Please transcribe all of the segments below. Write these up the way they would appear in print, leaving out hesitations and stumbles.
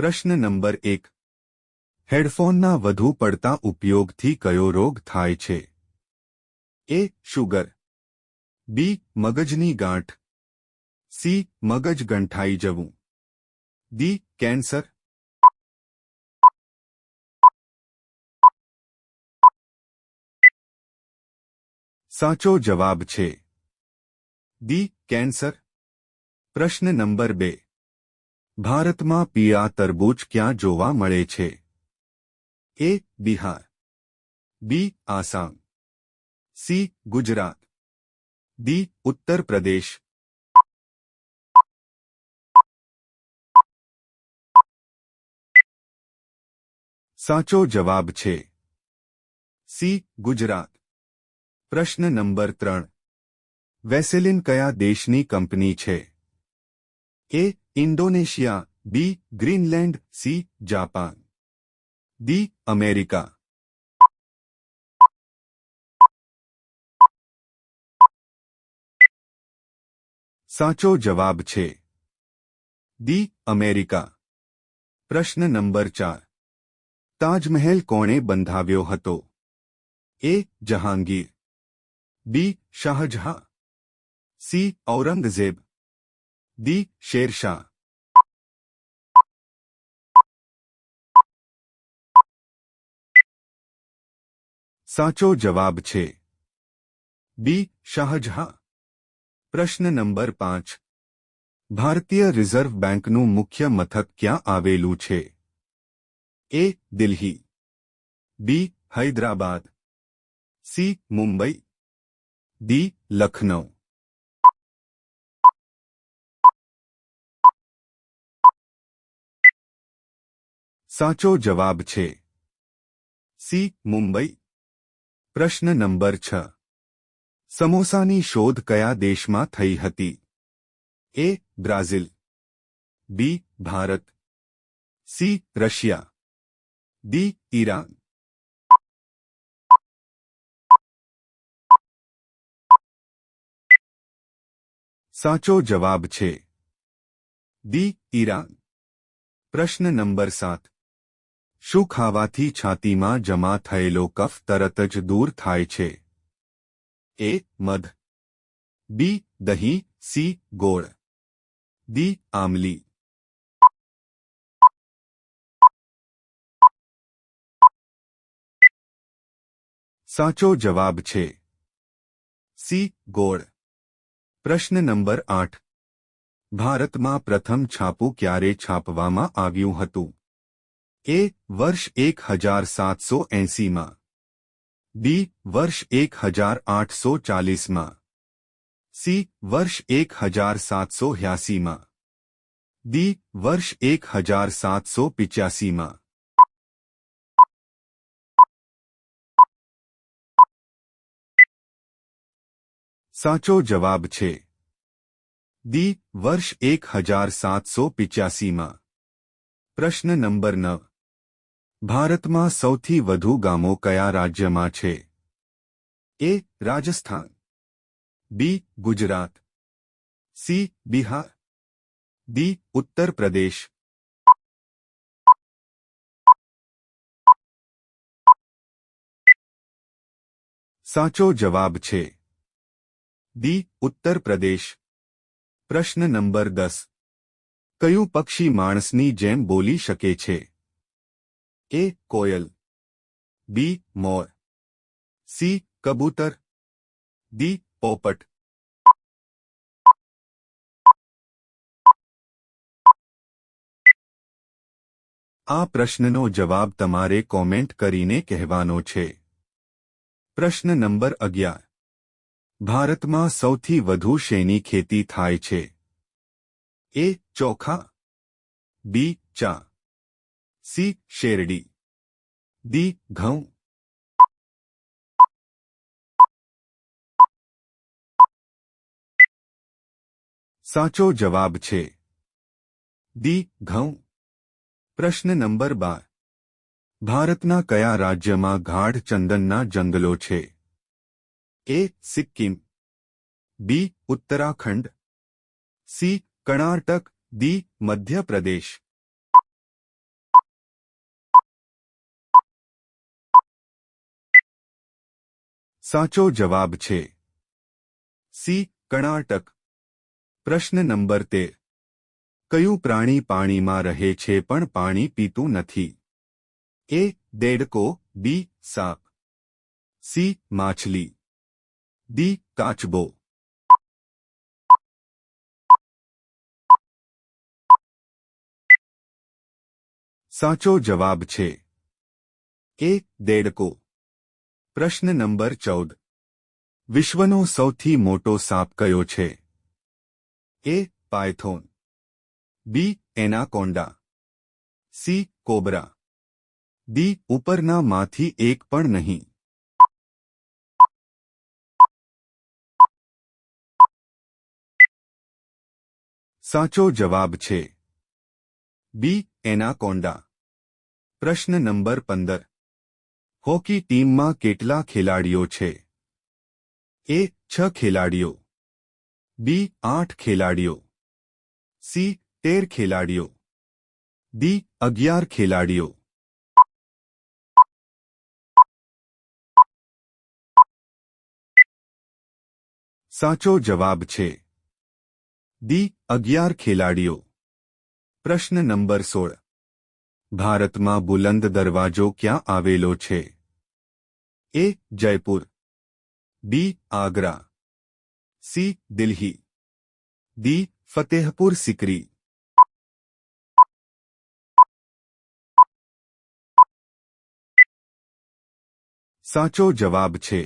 પ્રશ્ન નંબર 1. હેડફોનના વધુ પડતા ઉપયોગથી કયો રોગ થાય છે? એ. શુગર. બી. મગજની ગાંઠ. સી. મગજ ગંઠાઈ જવું. ડી. કેન્સર. સાચો જવાબ છે ડી. કેન્સર. પ્રશ્ન નંબર 2. ભારતમાં પીળા તરબૂચ ક્યાં જોવા મળે છે? એ. બિહાર. બી. આસામ. સી. ગુજરાત. ડી. ઉત્તર પ્રદેશ. સાચો જવાબ છે સી. ગુજરાત. પ્રશ્ન નંબર 3. વેસેલિન કયા દેશની કંપની છે? A. Indonesia. B. Greenland. C. Japan. D. America. સાચો જવાબ છે ડી. અમેરિકા. પ્રશ્ન નંબર 4. તાજમહેલ કોણે બંધાવ્યો હતો? A. Jahangir. B. Shah Jahan. C. Aurangzeb. D. Sher Shah. સાચો જવાબ છે બી. શાહજહાં. પ્રશ્ન નંબર 5. ભારતીય રિઝર્વ બેંકનું મુખ્ય મથક ક્યાં આવેલું છે? એ. દિલ્હી. બી. હૈદરાબાદ. સી. મુંબઈ. ડી. લખનૌ. સાચો જવાબ છે સી. મુંબઈ. પ્રશ્ન નંબર 6. સમોસાની શોધ કયા દેશમાં થઈ હતી? A. Brazil. B. Bharat. C. Russia. D. Iran. સાચો જવાબ છે ડી. ઈરાન. પ્રશ્ન નંબર 7. શું ખાવાથી છાતીમાં જમા થયેલો કફ તરત જ દૂર થાય છે? એ. મધ. બી. દહીં. સી. ગોળ. ડી. આમલી. સાચો જવાબ છે સી. ગોળ. પ્રશ્ન નંબર 8. ભારતમાં પ્રથમ છાપું ક્યારે છાપવામાં આવ્યું હતું? એ. વર્ષ 1780માં. બી. વર્ષ 1840માં. સી. વર્ષ 1782માં. ડી. વર્ષ 1785માં. સાચો જવાબ છે ડી. વર્ષ 1785માં. પ્રશ્ન નંબર 9. ભારતમાં સૌથી વધુ ગામો કયા રાજ્યમાં છે? એ. રાજસ્થાન. બી. ગુજરાત. સી. બિહાર. ડી. ઉત્તર પ્રદેશ. સાચો જવાબ છે ડી. ઉત્તર પ્રદેશ. પ્રશ્ન નંબર 10. કયું પક્ષી માણસની જેમ બોલી શકે છે? એ. કોયલ. બી. મોર. સી. કબૂતર. ડી. પોપટ. આ પ્રશ્નનો જવાબ તમારે કોમેન્ટ કરીને કહેવાનો છે. પ્રશ્ન નંબર 11. ભારતમાં સૌથી વધુ શેની ખેતી થાય છે? એ. ચોખા. બી. ચા. સી. શેરડી. ડી. ઘઉં. સાચો જવાબ છે ડી. ઘઉં. પ્રશ્ન નંબર 12. ભારતના કયા રાજ્યમાં ગાઢ ચંદનના જંગલો છે? એ. સિક્કિમ. બી. ઉત્તરાખંડ. સી. કર્ણાટક. ડી. મધ્યપ્રદેશ. સાચો જવાબ છે સી કર્ણાટક. પ્રશ્ન નંબર 13. કયું પ્રાણી પાણીમાં રહે છે પણ પાણી પીતું નથી? એ દેડકો, બી સાપ, સી માછલી, ડી કાચબો. સાચો જવાબ છે એ દેડકો. પ્રશ્ન નંબર 14. વિશ્વનો સૌથી મોટો સાપ કયો છે? એ પાયથોન, બી એનાકોન્ડા, સી કોબરા, ડી ઉપરના માંથી એક પણ નહીં. સાચો જવાબ છે બી એનાકોન્ડા. પ્રશ્ન નંબર 15. હોકી ટીમમાં કેટલા ખેલાડીઓ છે? એ 6 ખેલાડીઓ, બી 8 ખેલાડીઓ, સી 13 ખેલાડીઓ, ડી 11 ખેલાડીઓ. સાચો જવાબ છે ડી 11 ખેલાડીઓ. પ્રશ્ન નંબર 16. ભારતમાં બુલંદ દરવાજો ક્યાં આવેલો છે? એ જયપુર, બી આગ્રા, સી દિલ્હી, ડી ફતેહપુર સિકરી. સાચો જવાબ છે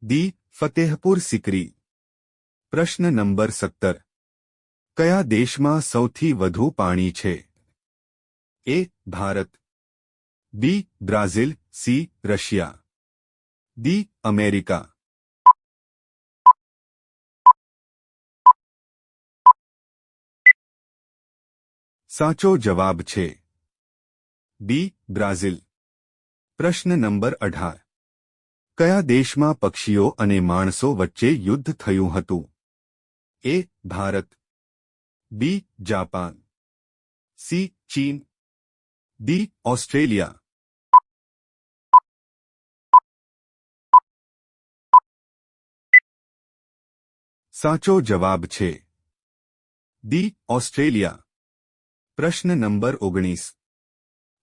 ડી ફતેહપુર સિકરી. પ્રશ્ન નંબર 17. કયા દેશમાં સૌથી વધુ પાણી છે? A Bharat, B Brazil, C Russia, D America. સાચો જવાબ છે બી બ્રાઝિલ. પ્રશ્ન નંબર 18. કયા દેશમાં પક્ષીઓ અને માણસો વચ્ચે યુદ્ધ થયું હતું? A Bharat, B Japan, C ચીન, ડી ઓસ્ટ્રેલિયા. સાચો જવાબ છે ડી ઓસ્ટ્રેલિયા. પ્રશ્ન નંબર 19.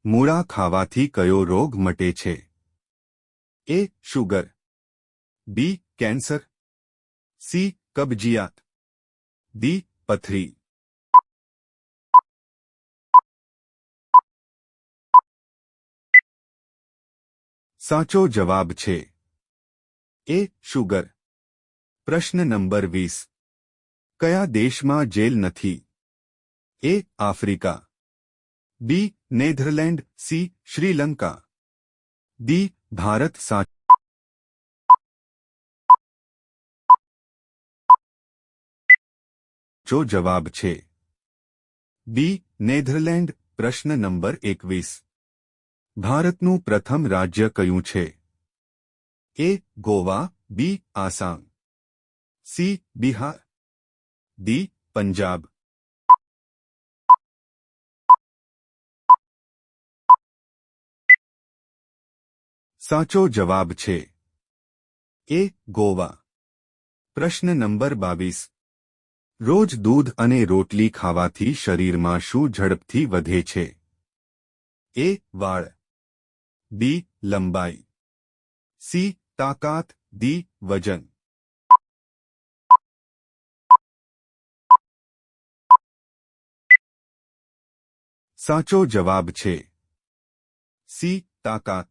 મૂળા ખાવાથી કયો રોગ મટે છે? A sugar, B cancer, C કબજિયાત, ડી પથરી. સાચો જવાબ છે એ શુગર. પ્રશ્ન નંબર 20. કયા દેશમાં જેલ નથી? A Africa, B Netherland, C Sri Lanka, D Bharat. સાચો જવાબ છે બી નેધરલેન્ડ. પ્રશ્ન નંબર 21. ભારતનું પ્રથમ રાજ્ય કયું છે? એ ગોવા, બી આસામ, સી બિહાર, ડી પંજાબ. સાચો જવાબ છે એ ગોવા. પ્રશ્ન નંબર 22. રોજ દૂધ અને રોટલી ખાવાથી શરીરમાં શું ઝડપથી વધે છે? એ વાળ, બી લંબાઈ, સી તાકાત, ડી વજન. સાચો જવાબ છે સી તાકાત.